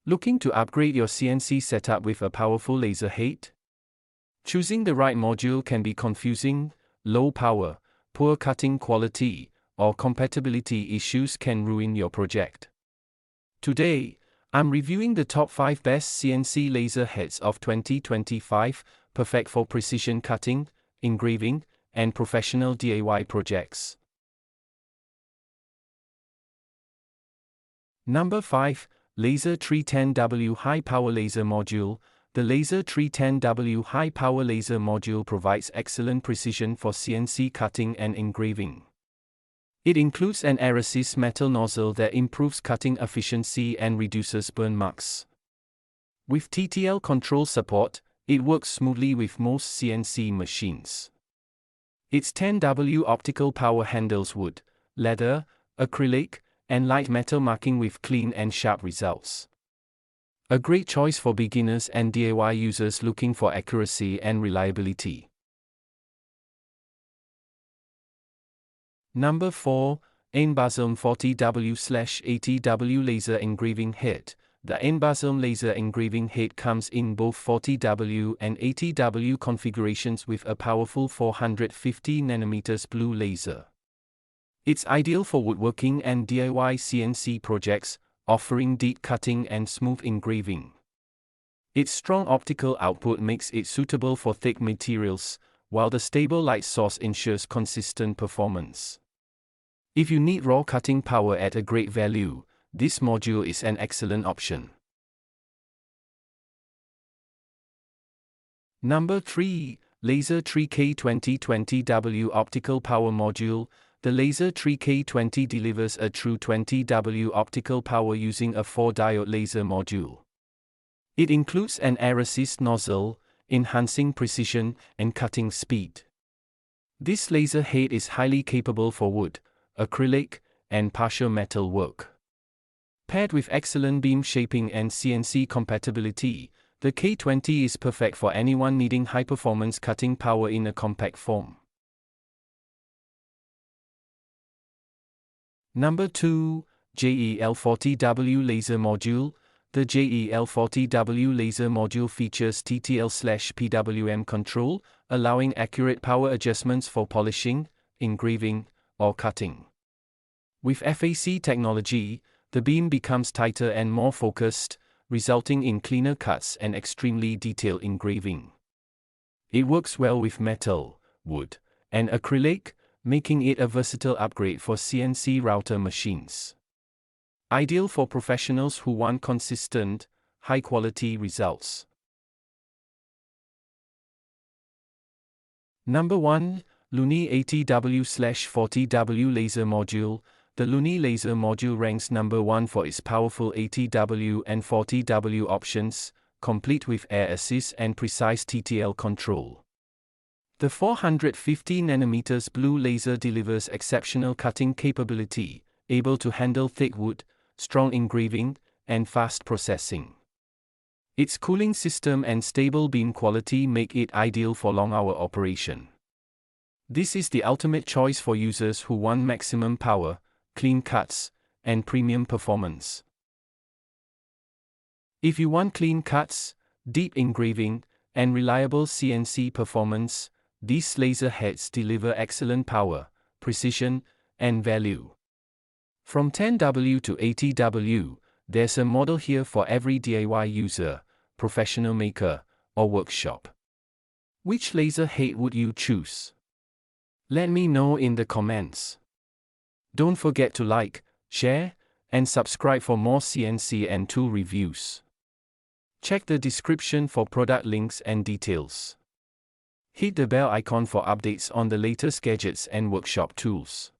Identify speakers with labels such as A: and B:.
A: Looking to upgrade your CNC setup with a powerful laser head? Choosing the right module can be confusing. Low power, poor cutting quality, or compatibility issues can ruin your project. Today, I'm reviewing the top 5 best CNC laser heads of 2025, perfect for precision cutting, engraving, and professional DIY projects. Number 5. Laser 310W High Power Laser Module. The Laser 310W High Power Laser Module provides excellent precision for CNC cutting and engraving. It includes an air-assist metal nozzle that improves cutting efficiency and reduces burn marks. With TTL control support, it works smoothly with most CNC machines. Its 10W optical power handles wood, leather, acrylic, and light metal marking with clean and sharp results. A great choice for beginners and DIY users looking for accuracy and reliability. Number 4. AENBUSLM 40W/80W Laser Engraving Head. The AENBUSLM laser engraving head comes in both 40W and 80W configurations with a powerful 450nm blue laser. It's ideal for woodworking and DIY CNC projects, offering deep cutting and smooth engraving. Its strong optical output makes it suitable for thick materials, while the stable light source ensures consistent performance. If you need raw cutting power at a great value, this module is an excellent option. Number 3. Laser 3K2020W Optical Power Module. The Laser 3K20 delivers a true 20W optical power using a 4-diode laser module. It includes an air-assist nozzle, enhancing precision and cutting speed. This laser head is highly capable for wood, acrylic, and partial metal work. Paired with excellent beam shaping and CNC compatibility, the K20 is perfect for anyone needing high-performance cutting power in a compact form. Number 2. JEEL 40W Laser Module. The JEEL 40W laser module features TTL/PWM control, allowing accurate power adjustments for polishing, engraving, or cutting. With FAC technology, the beam becomes tighter and more focused, resulting in cleaner cuts and extremely detailed engraving. It works well with metal, wood, and acrylic, making it a versatile upgrade for CNC router machines. Ideal for professionals who want consistent, high-quality results. Number 1. LUNYEE 80W/40W Laser Module. The LUNYEE laser module ranks number 1 for its powerful 80W and 40W options, complete with air assist and precise TTL control. The 450nm blue laser delivers exceptional cutting capability, able to handle thick wood, strong engraving, and fast processing. Its cooling system and stable beam quality make it ideal for long-hour operation. This is the ultimate choice for users who want maximum power, clean cuts, and premium performance. If you want clean cuts, deep engraving, and reliable CNC performance, these laser heads deliver excellent power, precision, and value. From 10W to 80W, there's a model here for every DIY user, professional maker, or workshop. Which laser head would you choose? Let me know in the comments. Don't forget to like, share, and subscribe for more CNC and tool reviews. Check the description for product links and details. Hit the bell icon for updates on the latest gadgets and workshop tools.